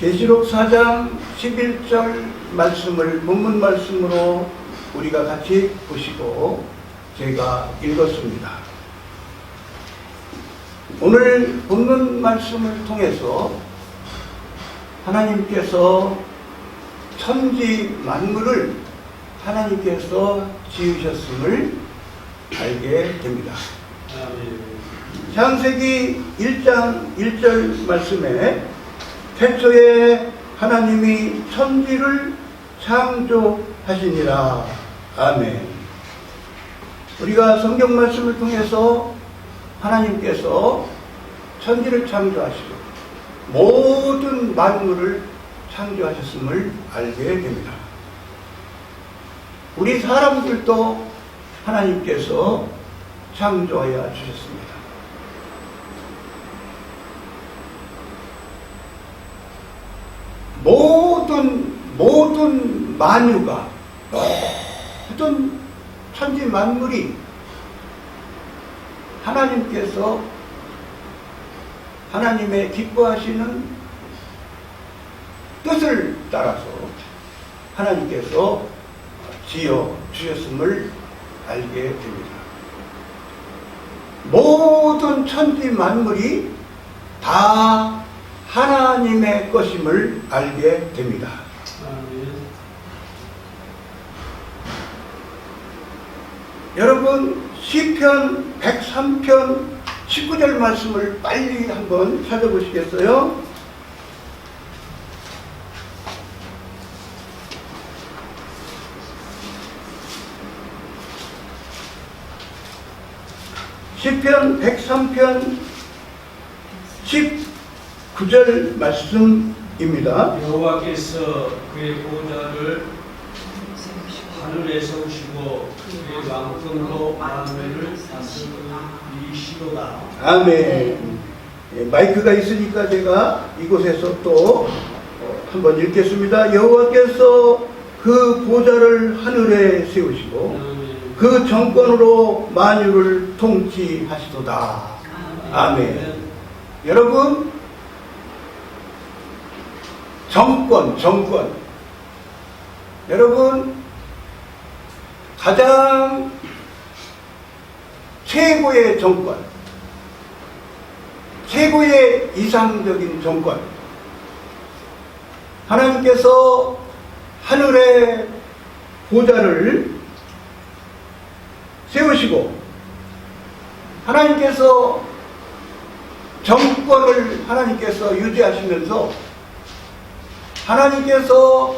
계시록 4장 11절 말씀을 본문 말씀으로 우리가 같이 보시고 제가 읽었습니다. 오늘 본문 말씀을 통해서 하나님께서 천지 만물을 하나님께서 지으셨음을 알게 됩니다. 창세기 1장 1절 말씀에 태초에 하나님이 천지를 창조하시니라. 아멘. 우리가 성경 말씀을 통해서 하나님께서 천지를 창조하시고 모든 만물을 창조하셨음을 알게 됩니다. 우리 사람들도 하나님께서 창조하여 주셨습니다. 모든 만유가, 모든 천지 만물이 하나님께서 하나님의 기뻐하시는 뜻을 따라서 하나님께서 지어 주셨음을 알게 됩니다. 모든 천지 만물이 다 하나님의 것임을 알게 됩니다. 여러분, 시편 103편 19절 말씀을 빨리 한번 찾아보시겠어요? 시편 103편 19절 말씀입니다. 여호와께서 그의 보좌를 하늘에 세우시고 그의 왕권으로 만물을 다스리시도다. 아멘. 마이크가 있으니까 제가 이곳에서 또 한번 읽겠습니다. 여호와께서 그 보좌를 하늘에 세우시고 그 정권으로 만유를 통치하시도다. 아멘. 여러분, 정권. 여러분, 가장 최고의 정권, 최고의 이상적인 정권, 하나님께서 하늘의 보좌를 세우시고 하나님께서 정권을 하나님께서 유지하시면서 하나님께서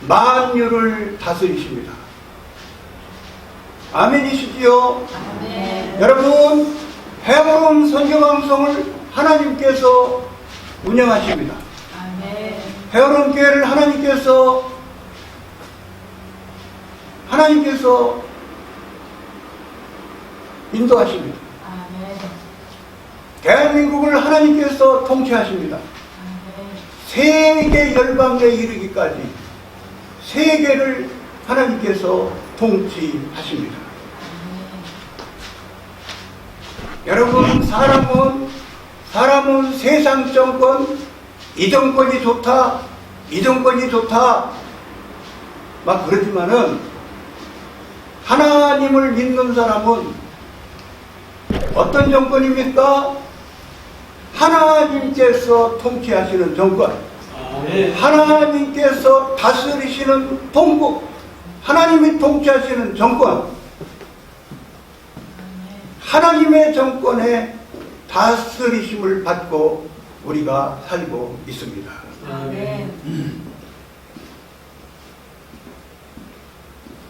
만유를 다스리십니다. 아멘이시지요? 아멘. 여러분, 해보름 선교방송을 하나님께서 운영하십니다. 아멘. 해보름 교회를 하나님께서 인도하십니다. 아멘. 대한민국을 하나님께서 통치하십니다. 아멘. 세계 열방에 이르기까지 세계를 하나님께서 통치하십니다. 여러분, 사람은 세상 정권, 이 정권이 좋다, 이 정권이 좋다 막 그러지만은 하나님을 믿는 사람은 어떤 정권입니까? 하나님께서 통치하시는 정권, 하나님께서 다스리시는 통국, 하나님이 통치하시는 정권, 하나님의 정권에 다스리심을 받고 우리가 살고 있습니다.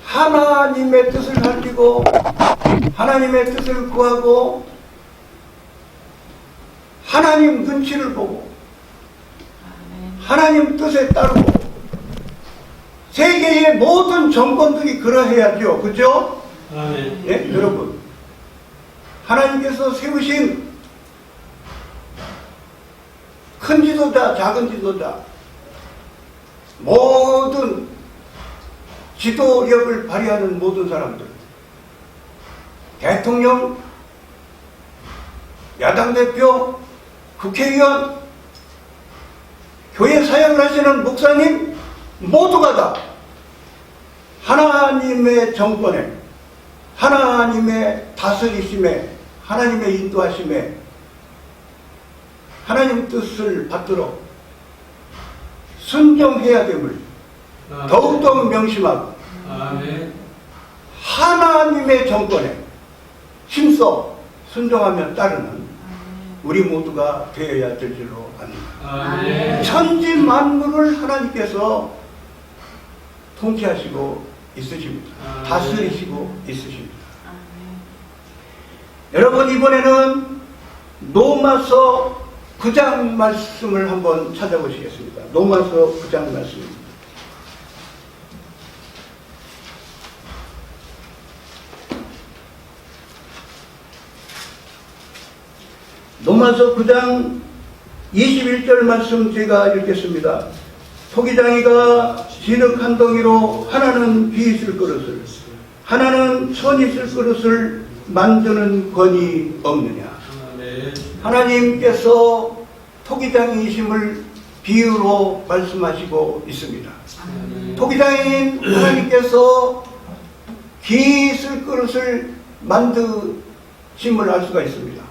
하나님의 뜻을 살피고 하나님의 뜻을 구하고 하나님 눈치를 보고 하나님 뜻에 따르고 세계의 모든 정권들이 그러해야죠. 그죠? 예, 여러분, 하나님께서 세우신 큰 지도자, 작은 지도자, 모든 지도력을 발휘하는 모든 사람들, 대통령, 야당 대표, 국회의원, 교회 사역을 하시는 목사님 모두가 다 하나님의 정권에, 하나님의 다스리심에, 하나님의 인도하심에, 하나님 뜻을 받도록 순종해야 됨을 더욱더 명심하고 아멘. 하나님의 정권에 힘써 순종하며 따르는 우리 모두가 되어야 될 줄로 압니다. 아멘. 천지 만물을 하나님께서 통치하시고 있으십니다. 다스리시고 있으십니다. 여러분, 이번에는 로마서 9장 말씀을 한번 찾아보시겠습니다. 로마서 9장 말씀입니다. 로마서 9장 21절 말씀 제가 읽겠습니다. 토기장이가 진흙 한 덩이로 하나는 비 있을 그릇을, 하나는 천 있을 그릇을 만드는 권이 없느냐. 하나님께서 토기장이심을 비유로 말씀하시고 있습니다. 토기장인 하나님께서 기 있을 그릇을 만드심을 알 수가 있습니다.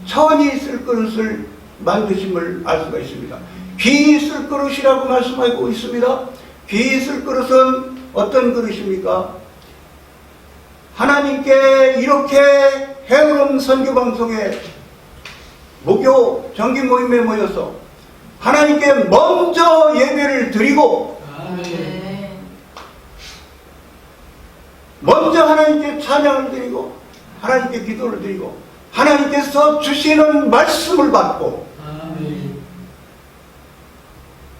천이 있을 그릇을 만드심을 알 수가 있습니다. 기 있을 그릇이라고 말씀하고 있습니다. 기 있을 그릇은 어떤 그릇입니까? 하나님께 이렇게 해오름 선교방송에 목요 정기 모임에 모여서 하나님께 먼저 예배를 드리고 먼저 하나님께 찬양을 드리고 하나님께 기도를 드리고 하나님께서 주시는 말씀을 받고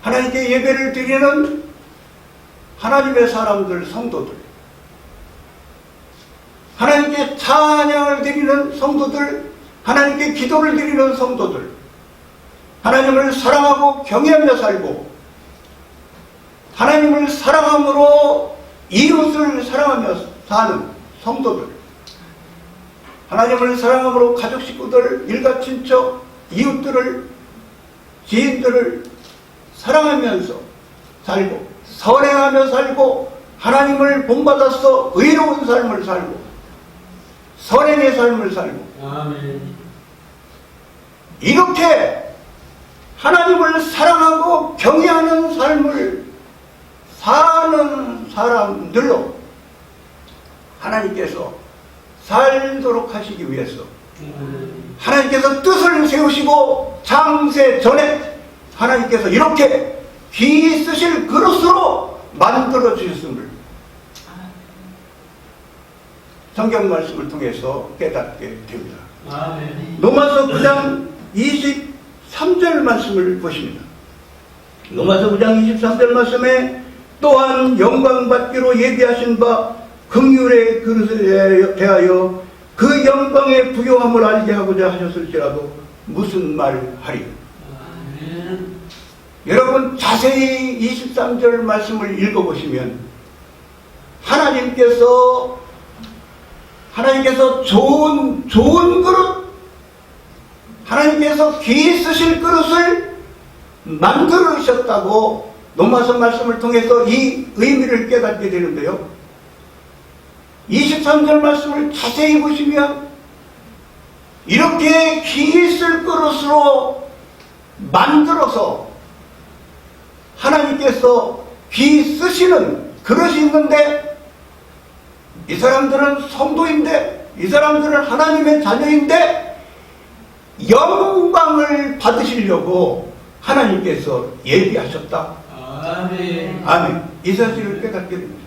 하나님께 예배를 드리는 하나님의 사람들, 성도들, 하나님께 찬양을 드리는 성도들, 하나님께 기도를 드리는 성도들, 하나님을 사랑하고 경외하며 살고 하나님을 사랑함으로 이웃을 사랑하며 사는 성도들, 하나님을 사랑함으로 가족 식구들, 일가 친척, 이웃들을, 지인들을 사랑하면서 살고 선행하며 살고 하나님을 본받아서 의로운 삶을 살고 선행의 삶을 살고 아멘. 이렇게 하나님을 사랑하고 경외하는 삶을 사는 사람들로 하나님께서 살도록 하시기 위해서 하나님께서 뜻을 세우시고 창세 전에 하나님께서 이렇게 기 쓰실 그릇으로 만들어 주셨음을 성경 말씀을 통해서 깨닫게 됩니다. 아멘. 로마서 9장 23절 말씀을 보십니다. 로마서 9장 23절 말씀에 또한 영광받기로 예비하신 바 긍휼의 그릇에 대하여 그 영광의 부요함을 알게 하고자 하셨을지라도 무슨 말하리요. 여러분 자세히 23절 말씀을 읽어보시면 하나님께서 좋은 그릇, 하나님께서 기 쓰실 그릇을 만들으셨다고 로마서 말씀을 통해서 이 의미를 깨닫게 되는데요. 23절 말씀을 자세히 보시면 이렇게 기 있을 그릇으로 만들어서 하나님께서 기 쓰시는 그릇이 있는데 이 사람들은 성도인데 이 사람들은 하나님의 자녀인데 영광을 받으시려고 하나님께서 예비하셨다. 아멘. 아멘. 이 사실을 깨닫게 됩니다.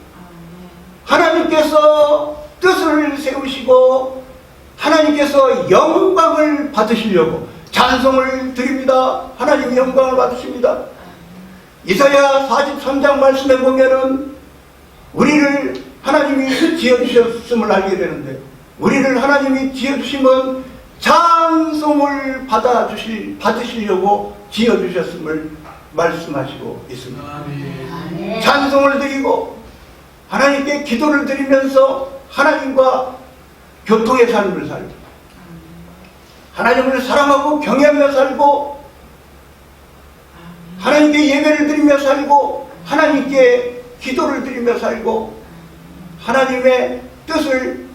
하나님께서 뜻을 세우시고 하나님께서 영광을 받으시려고 찬송을 드립니다. 하나님 영광을 받으십니다. 이사야 43장 말씀에 보면은 우리를 하나님이 지어주셨음을 알게 되는데 우리를 하나님이 지어주심은 찬송을 받으시려고 지어주셨음을 말씀하시고 있습니다. 아멘. 찬송을 드리고 하나님께 기도를 드리면서 하나님과 교통의 삶을 살고 하나님을 사랑하고 경외하며 살고 하나님께 예배를 드리며 살고 하나님께 기도를 드리며 살고 하나님의 뜻을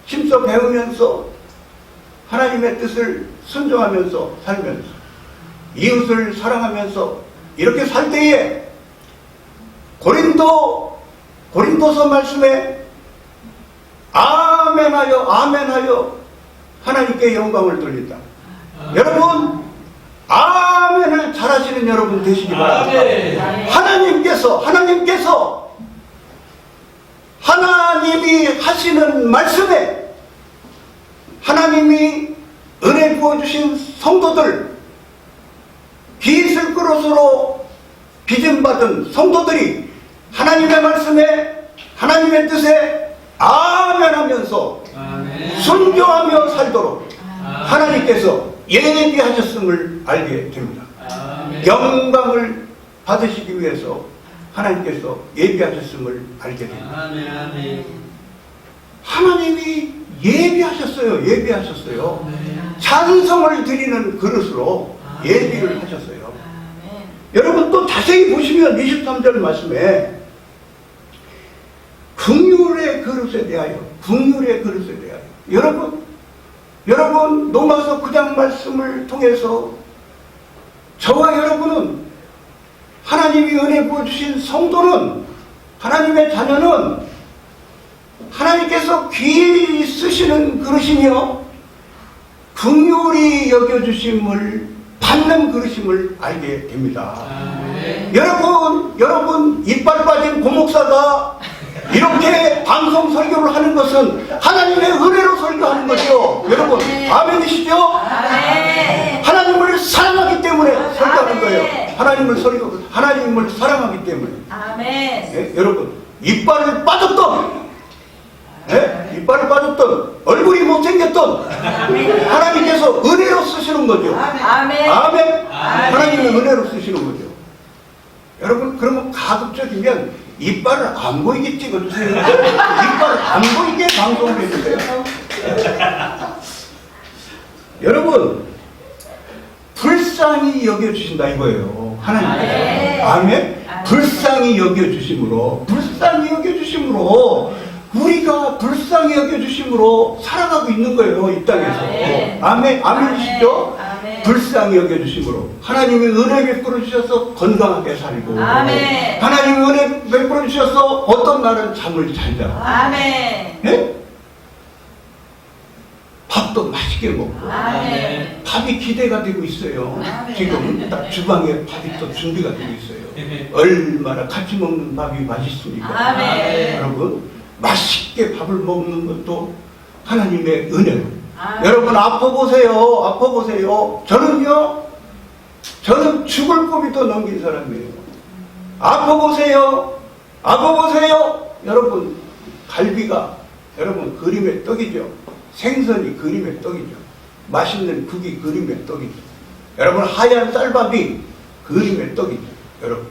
힘써 배우면서 하나님의 뜻을 순종하면서 살면서 이웃을 사랑하면서 이렇게 살 때에 고린도서 말씀에 아멘하여 아멘하여 하나님께 영광을 돌린다. 여러분 아멘을 잘하시는 여러분 되시기 바랍니다. 아멘. 하나님께서 하나님이 하시는 말씀에 하나님이 은혜 부어주신 성도들 기슬 그릇으로 빚음받은 성도들이 하나님의 말씀에 하나님의 뜻에 아멘하면서 아멘. 순종하며 살도록 아멘. 하나님께서 예비하셨음을 알게 됩니다. 아멘. 영광을 받으시기 위해서 하나님께서 예비하셨음을 알게 됩니다. 아멘. 아멘. 하나님이 예비하셨어요. 예비하셨어요. 아멘. 찬송을 드리는 그릇으로 예비를 하셨어요. 아멘. 여러분 또 자세히 보시면 23절 말씀에 긍휼의 그릇에 대하여 여러분 로마서 9장 말씀을 통해서 저와 여러분은 하나님이 은혜 부어주신 성도는 하나님의 자녀는 하나님께서 귀히 쓰시는 그릇이며 긍휼히 여겨주심을 받는 그릇임을 알게 됩니다. 아멘. 여러분 이빨 빠진 고목사가 이렇게 방송 설교를 하는 것은 하나님의 은혜로 설교하는 거죠. 여러분 아멘이시죠? 아멘. 하나님을 사랑하기 때문에 설교하는 아멘. 거예요. 하나님을 사랑하기 때문에. 아멘. 예? 여러분 이빨을 빠졌던 얼굴이 못생겼던 하나님께서 은혜로 쓰시는 거죠. 아멘. 아멘. 하나님의 은혜로 쓰시는 거죠. 여러분 그러면 가급적이면 이빨을 안 보이게 찍어주세요. 이빨을 안 보이게 방송을 해주세요. 여러분 불쌍히 여겨주신다 이거예요. 하나님께서. 아멘. 불쌍히 여겨주심으로 우리가 불쌍히 여겨주심으로 살아가고 있는 거예요. 이 땅에서. 아멘. 아멘이시죠? 불쌍히 여겨주심으로 하나님이 은혜 베풀어 주셔서 건강하게 살고 아멘. 하나님이 은혜 베풀어 주셔서 어떤 날은 잠을 잘 자고 아멘. 네? 밥도 맛있게 먹고 아멘. 밥이 기대가 되고 있어요. 아멘. 지금 딱 주방에 밥이 또 준비가 되고 있어요. 얼마나 같이 먹는 밥이 맛있습니까? 아멘. 여러분 맛있게 밥을 먹는 것도 하나님의 은혜로. 아멘. 여러분 아파보세요. 저는 죽을 고비도 넘긴 사람이에요. 아파보세요. 여러분 갈비가 여러분 그림의 떡이죠. 생선이 그림의 떡이죠. 맛있는 국이 그림의 떡이죠. 여러분 하얀 쌀밥이 그림의 떡이죠. 여러분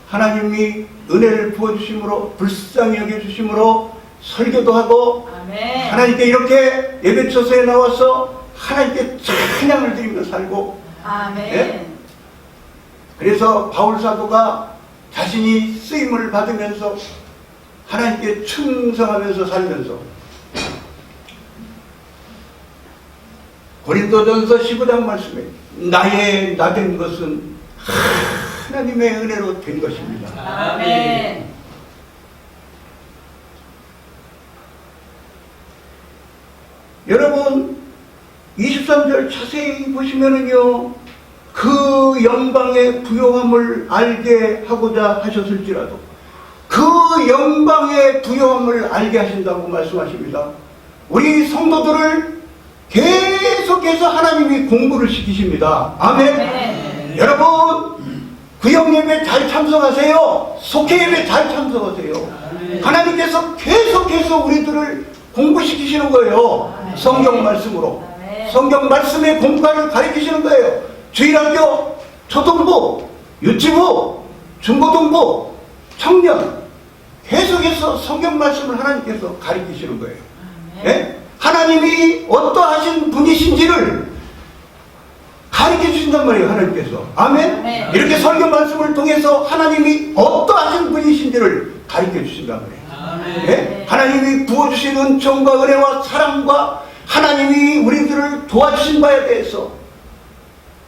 하나님이 은혜를 부어주심으로 불쌍히 여겨주심으로 설교도 하고 아멘. 하나님께 이렇게 예배처소에 나와서 하나님께 찬양을 드리며 살고 아멘. 예? 그래서 바울 사도가 자신이 쓰임을 받으면서 하나님께 충성하면서 살면서 고린도전서 15장 말씀에 나의 나된 것은 하나님의 은혜로 된 것입니다. 아멘. 여러분 23절 자세히 보시면은요 그 영광의 부요함을 알게 하고자 하셨을지라도 그 영광의 부요함을 알게 하신다고 말씀하십니다. 우리 성도들을 계속해서 하나님이 공부를 시키십니다. 아멘. 아멘. 여러분 구역예배 잘 참석하세요. 속회예배 잘 참석하세요. 하나님께서 계속해서 우리들을 공부시키시는 거예요. 성경 말씀으로. 성경 말씀의 공부를 가르치시는 거예요. 주일학교, 초등부, 유치부, 중고등부, 청년 계속해서 성경 말씀을 하나님께서 가르치시는 거예요. 예? 하나님이 어떠하신 분이신지를 가르쳐 주신단 말이에요, 하나님께서. 아멘? 아멘. 이렇게 설교 말씀을 통해서 하나님이 어떠하신 분이신지를 가르쳐 주신단 말이에요. 아멘. 예? 하나님이 부어주신 은총과 은혜와 사랑과 하나님이 우리들을 도와주신 바에 대해서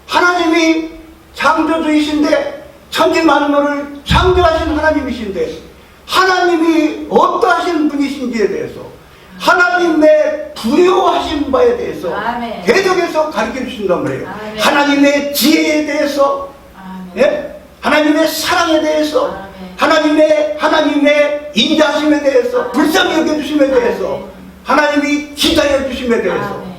하나님이 창조주이신데 천지 만물을 창조하신 하나님이신데 하나님이 어떠하신 분이신지에 대해서 하나님의 부여하신 바에 대해서 아멘. 계속해서 가르쳐 주신단 말이에요. 아멘. 하나님의 지혜에 대해서 아멘. 예? 하나님의 사랑에 대해서 아멘. 하나님의 인자하심에 대해서 아멘. 불쌍히 여겨주심에 대해서 아멘. 하나님이 기다려 주심에 대해서 아멘.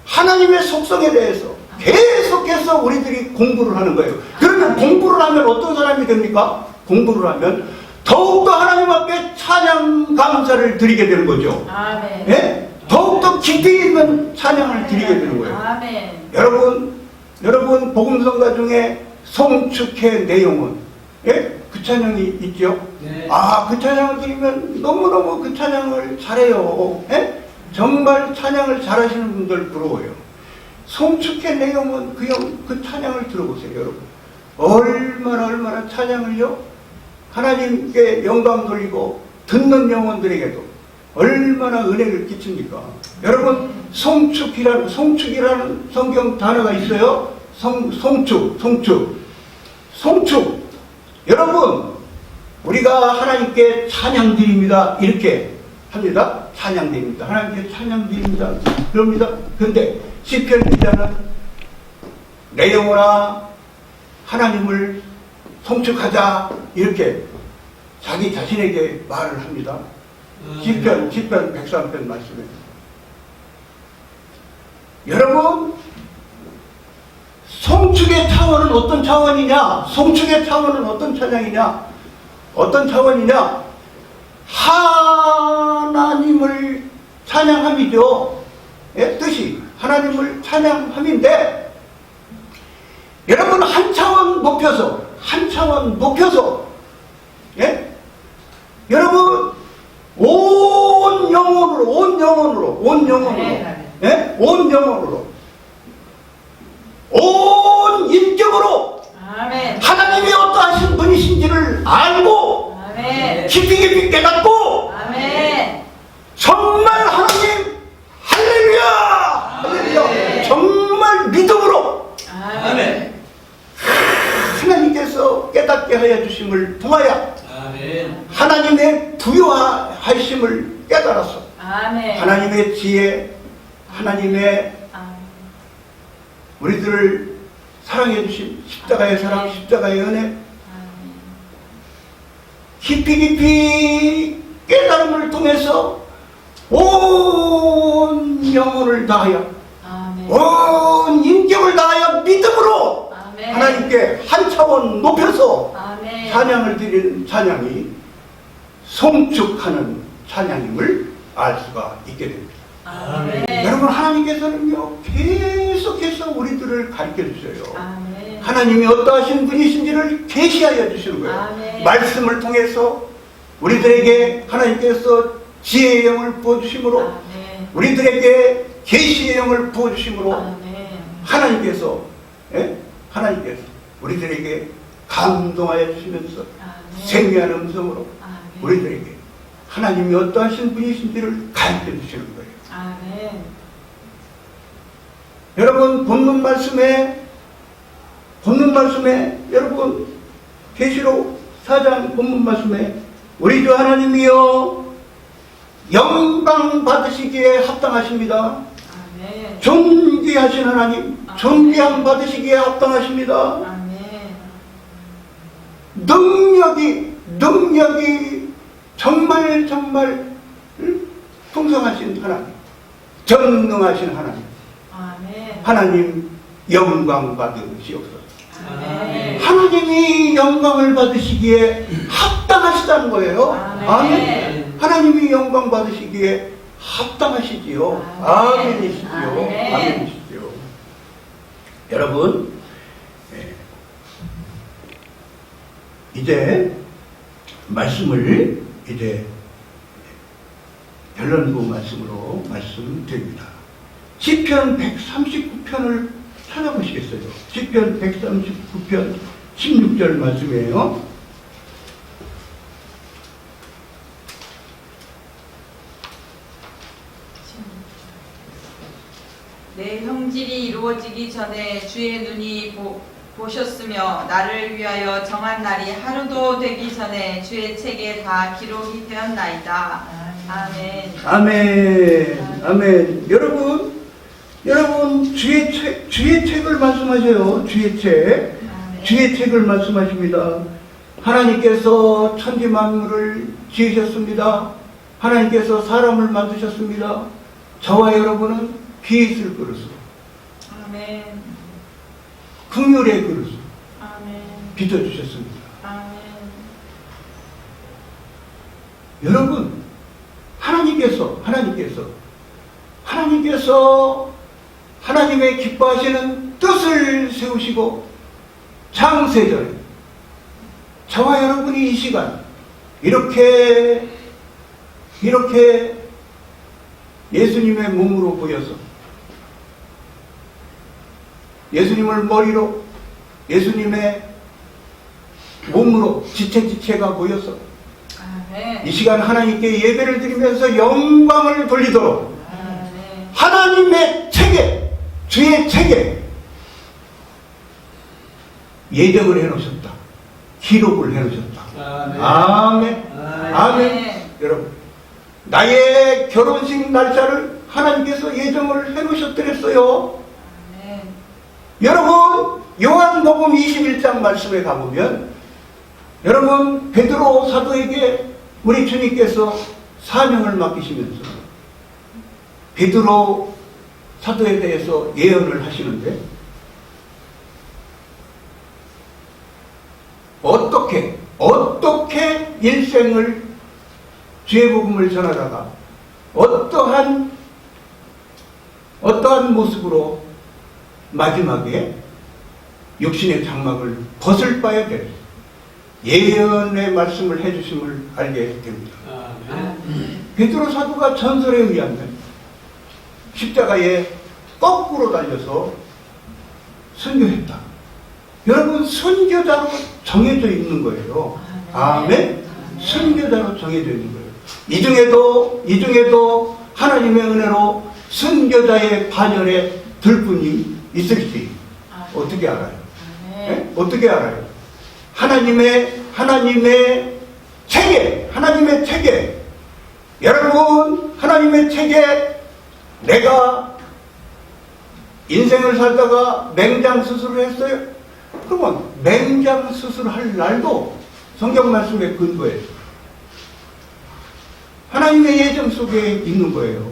하나님의 속성에 대해서 계속해서 우리들이 공부를 하는 거예요. 그러면 공부를 하면 어떤 사람이 됩니까? 공부를 하면 더욱더 하나님 앞에 찬양 감사를 드리게 되는 거죠. 아멘. 예? 더욱더 깊이 있는 찬양을 드리게 되는 거예요. 아멘. 여러분 복음성가 중에 송축의 내용은 예? 그 찬양이 있죠. 네. 그 찬양을 들으면 너무너무 그 찬양을 잘해요. 예? 정말 찬양을 잘하시는 분들 부러워요. 송축의 내용은 그 찬양을 들어보세요, 여러분. 얼마나 찬양을요? 하나님께 영광 돌리고 듣는 영혼들에게도 얼마나 은혜를 끼칩니까? 여러분, 송축이라는 성경 단어가 있어요. 송축. 여러분, 우리가 하나님께 찬양 드립니다. 이렇게 합니다. 찬양 드립니다. 하나님께 찬양 드립니다. 그럽니다. 그런데 시편 기자는 내 영혼아 하나님을 송축하자 이렇게 자기 자신에게 말을 합니다. 시편 103편 말씀에 여러분 송축의 차원은 어떤 차원이냐? 송축의 차원은 어떤 찬양이냐? 어떤 차원이냐? 하나님을 찬양함이죠. 예? 뜻이 하나님을 찬양함인데 여러분 한 차원 높여서 예? 여러분 온 영혼으로 예? 온 영혼으로 온 인격으로 아멘. 하나님이 어떠하신 분이신지를 알고 아멘. 깊이 깨닫고 아멘. 정말 하나님 할렐루야 정말 믿음으로 아멘. 하나님께서 깨닫게 하여 주심을 통하여 아멘. 하나님의 부여하심을 깨달았어. 아멘. 하나님의 지혜, 하나님의 아멘. 우리들을 사랑해 주신 십자가의 사랑, 십자가의 은혜, 아멘. 깊이 깨달음을 통해서 온 영혼을 다하여 아멘. 온 인격을 다하여 믿음으로 아멘. 하나님께 한 차원 높여서 아멘. 찬양을 드리는 찬양이 송축하는 찬양임을 알 수가 있게 됩니다. 아멘. 여러분 하나님께서는요 계속해서 우리들을 가르쳐 주셔요. 아멘. 하나님이 어떠하신 분이신지를 계시하여 주시는 거예요. 아멘. 말씀을 통해서 우리들에게 하나님께서 지혜의 영을 부어주심으로 아멘. 우리들에게 계시의 영을 부어주심으로 아멘. 하나님께서 우리들에게 감동하여 주시면서 아멘. 생명한 음성으로 아멘. 우리들에게 하나님이 어떠하신 분이신지를 가르쳐 주시는 거예요. 아멘. 여러분 본문 말씀에 여러분 계시록 4장 본문 말씀에 우리 주 하나님이여 영광 받으시기에 합당하십니다. 아멘. 존귀하신 하나님 존귀함 받으시기에 합당하십니다. 아멘. 능력이 정말 풍성하신 하나님 전능하신 하나님 아멘. 하나님 영광 받으시옵소서. 아멘. 하나님이 영광을 받으시기에 합당하시다는 거예요. 아멘. 아멘. 하나님이 영광 받으시기에 합당하시지요. 아멘. 아멘이시지요. 아멘. 아멘이시지요. 여러분, 이제 말씀을 결론부 말씀으로 말씀드립니다. 시편 139편을 찾아보시겠어요? 시편 139편 16절 말씀이에요. 내 형질이 이루어지기 전에 주의 눈이 보셨으며 나를 위하여 정한 날이 하루도 되기 전에 주의 책에 다 기록이 되었나이다. 아멘. 아멘. 아멘. 여러분 주의 책을 말씀하세요. 주의 책. 아멘. 주의 책을 말씀하십니다. 하나님께서 천지 만물을 지으셨습니다. 하나님께서 사람을 만드셨습니다. 저와 여러분은 빛을 그릇으로, 아멘. 긍휼의 그릇으로 아멘. 빚어주셨습니다. 아멘. 여러분, 하나님께서 하나님의 기뻐하시는 뜻을 세우시고 창세전에 저와 여러분이 이 시간 이렇게 예수님의 몸으로 보여서 예수님을 머리로 예수님의 몸으로 지체가 보여서 아멘. 이 시간 하나님께 예배를 드리면서 영광을 돌리도록 아멘. 하나님의 책에, 주의 책에 예정을 해놓으셨다. 기록을 해놓으셨다. 아멘. 아멘. 여러분, 나의 결혼식 날짜를 하나님께서 예정을 해놓으셨더랬어요. 아멘. 여러분, 요한복음 21장 말씀에 가보면 여러분, 베드로 사도에게 우리 주님께서 사명을 맡기시면서 베드로 사도에 대해서 예언을 하시는데 어떻게 일생을 주의 복음을 전하다가 어떠한 모습으로 마지막에 육신의 장막을 벗을 바에 될 예언의 말씀을 해주심을 알게 됩니다. 베드로 사도가 전설에 의하면 십자가에 거꾸로 달려서 순교했다. 여러분, 순교자로 정해져 있는 거예요. 아멘. 순교자로 정해져 있는 거예요. 이 중에도 하나님의 은혜로 순교자의 반열에 들 분이 있을지 어떻게 알아요? 네? 어떻게 알아요? 하나님의 책에 여러분, 하나님의 책에 내가 인생을 살다가 맹장 수술을 했어요. 그러면 맹장 수술할 날도 성경 말씀에 근거해요. 하나님의 예정 속에 있는 거예요.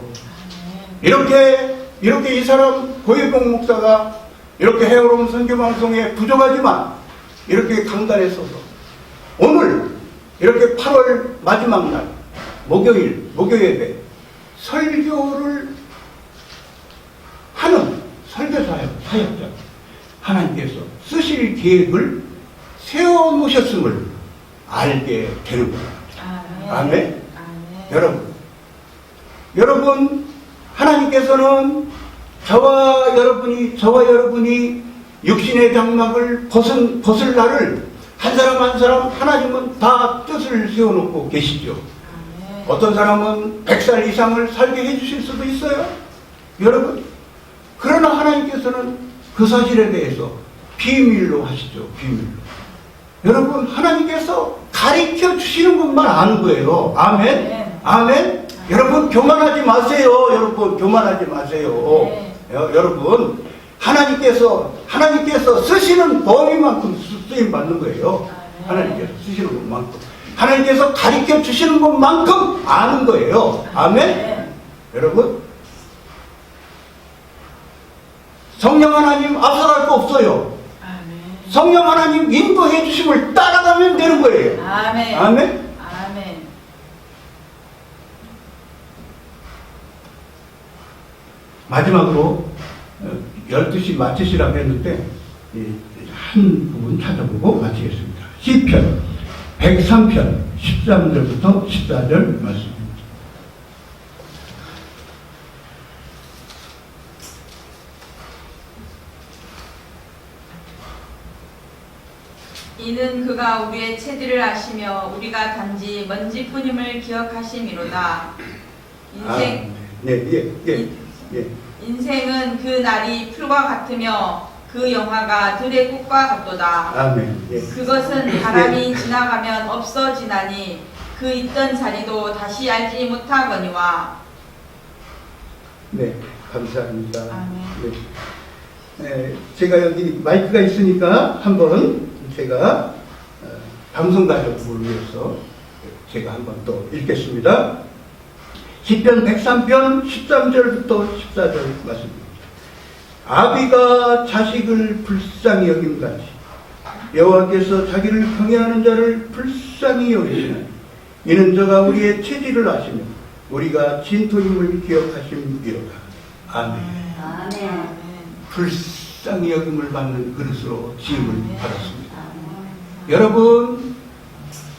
이렇게 이 사람 고혜봉 목사가 이렇게 헤어로운 선교방송에 부족하지만 이렇게 강단에 서서 오늘 이렇게 8월 마지막 날 목요예배 설교를 하는 사역자 하나님께서 쓰실 계획을 세워놓으셨음을 알게 되는 거예요. 아멘. 여러분, 하나님께서는 저와 여러분이 육신의 장막을 벗을 날을 한 사람 하나님은 다 뜻을 세워놓고 계시죠. 어떤 사람은 100살 이상을 살게 해주실 수도 있어요. 여러분, 그러나 하나님께서는 그 사실에 대해서 비밀로 하시죠. 비밀로. 여러분, 하나님께서 가르쳐 주시는 것만 아는 거예요. 아멘. 아멘. 여러분, 교만하지 마세요. 여러분, 하나님께서 쓰시는 범위만큼 쓰임 받는 거예요. 하나님께서 쓰시는 것만큼. 하나님께서 가르쳐 주시는 것만큼 아는 거예요. 아멘. 여러분, 성령 하나님 앞서갈 거 없어요. 성령 하나님 인도해 주심을 따라가면 되는 거예요. 아멘. 아멘. 아멘. 마지막으로 12시 마치시라고 했는데 한 부분 찾아보고 마치겠습니다. 시편 103편 13절부터 14절 말씀입니다. 이는 그가 우리의 체질을 아시며 우리가 단지 먼지뿐임을 기억하심이로다. 인생은 그 날이 풀과 같으며 그 영화가 들의 꽃과 같도다. 아멘. 예. 그것은 바람이 지나가면 없어지나니 그 있던 자리도 다시 알지 못하거니와. 네, 감사합니다. 아멘. 네, 제가 여기 마이크가 있으니까 한번 제가 방송 가족을 위해서 제가 한번 또 읽겠습니다. 시편 103편 13절부터 14절 말씀입니다. 아비가 자식을 불쌍히 여김같이 여호와께서 자기를 경외하는 자를 불쌍히 여기시나니 이는 저가 우리의 체질을 아시며 우리가 진토임을 기억하심이로다. 아멘. 아멘. 불쌍히 여김을 받는 그릇으로 지음을 받았습니다. 여러분,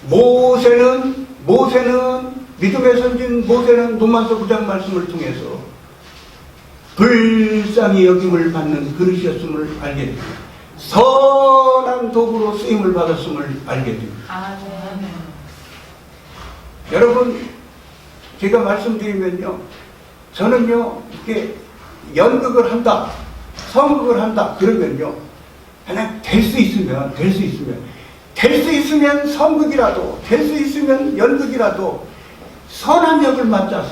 모세는 믿음의 선진 모세는 노마서 9장 말씀을 통해서 불쌍히 여김을 받는 그릇이었음을 알게 됩니다. 선한 도구로 쓰임을 받았음을 알게 됩니다. 아멘. 여러분, 제가 말씀드리면요, 저는요, 이렇게 연극을 한다, 성극을 한다, 그러면요, 그냥 될 수 있으면 성극이라도, 될 수 있으면 연극이라도, 선한 역을 맡자.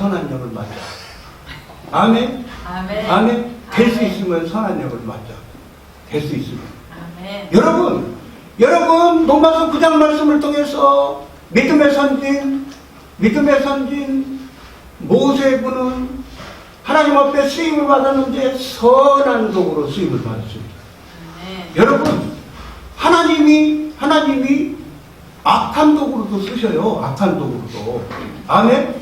아멘? 아멘. 아멘? 될 수 있으면 선한 역을 맡자. 될 수 있으면. 아멘. 여러분, 로마서 9장 말씀을 통해서 믿음의 선진 모세군은 하나님 앞에 쓰임을 받았는데 선한 도구로 쓰임을 받았습니다. 아멘. 여러분, 하나님이 악한 도구로도 쓰셔요. 악한 도구로도. 아멘?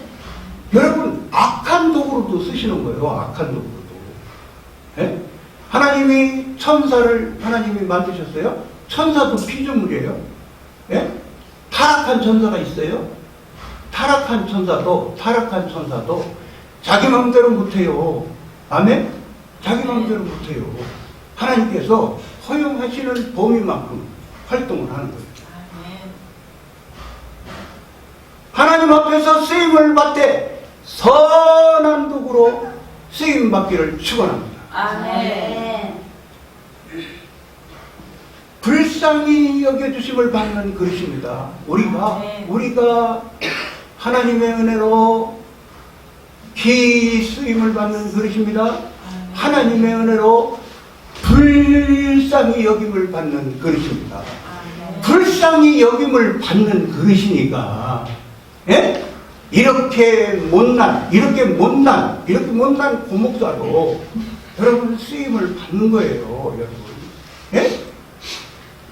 여러분, 악한 도구로도 쓰시는 거예요. 악한 도구로도. 예? 하나님이 천사를 하나님이 만드셨어요. 천사도 피조물이에요. 예? 타락한 천사가 있어요. 타락한 천사도 자기 마음대로 못해요. 아멘? 자기 마음대로 못해요. 하나님께서 허용하시는 범위만큼 활동을 하는 거예요. 아멘. 하나님 앞에서 쓰임을 받되 선한 도구로 쓰임 받기를 축원합니다. 아멘. 불쌍히 여겨주심을 받는 그릇입니다. 우리가 하나님의 은혜로 기 쓰임을 받는 그릇입니다. 하나님의 은혜로 불쌍히 여김을 받는 그릇입니다. 불쌍히 여김을 받는 그릇이니까, 예? 이렇게 못난 고목사로 여러분 쓰임을 받는 거예요, 여러분. 예?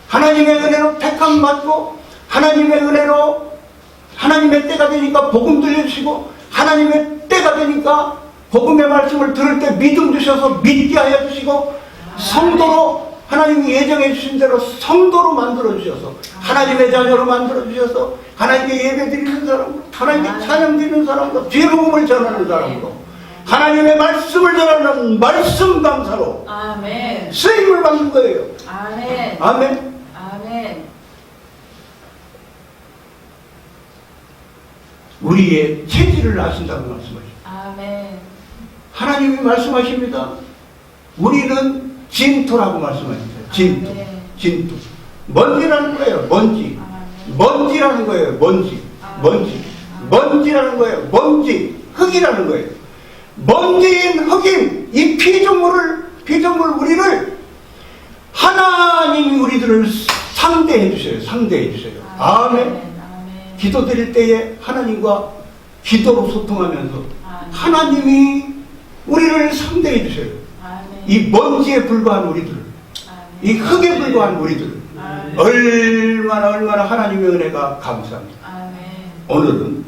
하나님의 은혜로 택함 받고, 하나님의 은혜로 하나님의 때가 되니까 복음 들려주시고, 하나님의 때가 되니까 복음의 말씀을 들을 때 믿음 주셔서 믿게 하여 주시고, 성도로 하나님이 예정해 주신 대로 성도로 만들어 주셔서 하나님의 자녀로 만들어 주셔서 하나님께 예배 드리는 사람으로, 하나님께 찬양 드리는 사람으로, 죄복음을 전하는 사람으로, 하나님의 말씀을 전하는 말씀 강사로 아멘. 쓰임을 받는 거예요. 아멘. 아멘. 아멘. 우리의 체질을 아신다고 말씀하십니다. 아멘. 하나님이 말씀하십니다. 우리는 진토라고 말씀하십니다. 진토. 먼지라는 거예요. 먼지라는 거예요. 먼지라는 거예요. 흙이라는 거예요. 먼지인 흙인 이 피조물 우리를 하나님이 우리들을 상대해 주셔요. 아멘. 기도 드릴 때에 하나님과 기도로 소통하면서 하나님이 우리를 상대해 주셔요. 이 먼지에 불과한 우리들, 이 흙에 불과한 우리들, 얼마나 하나님의 은혜가 감사합니다. 오늘은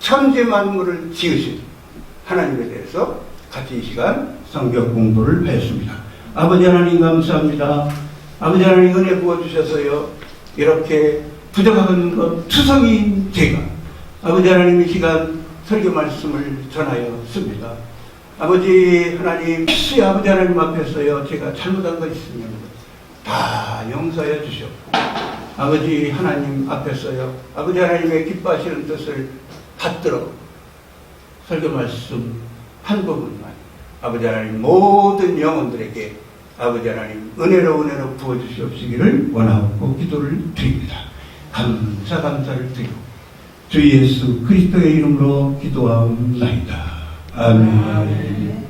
천지 만물을 지으신 하나님에 대해서 같이 이 시간 성경 공부를 하였습니다. 아버지 하나님 감사합니다. 아버지 하나님 은혜 부어주셔서요, 이렇게 부족한 것 투성이인 제가 아버지 하나님 이 시간 설교 말씀을 전하였습니다. 아버지 하나님, 혹시 아버지 하나님 앞에서요, 제가 잘못한 것 있으면 다 용서해 주시옵고 아버지 하나님 앞에서요 아버지 하나님의 기뻐하시는 뜻을 받들어 설교 말씀 한 부분만 아버지 하나님 모든 영혼들에게 아버지 하나님 은혜로 부어주시옵시기를 원하고 기도를 드립니다. 감사를 드리고 주 예수 그리스도의 이름으로 기도하옵나이다. 아멘.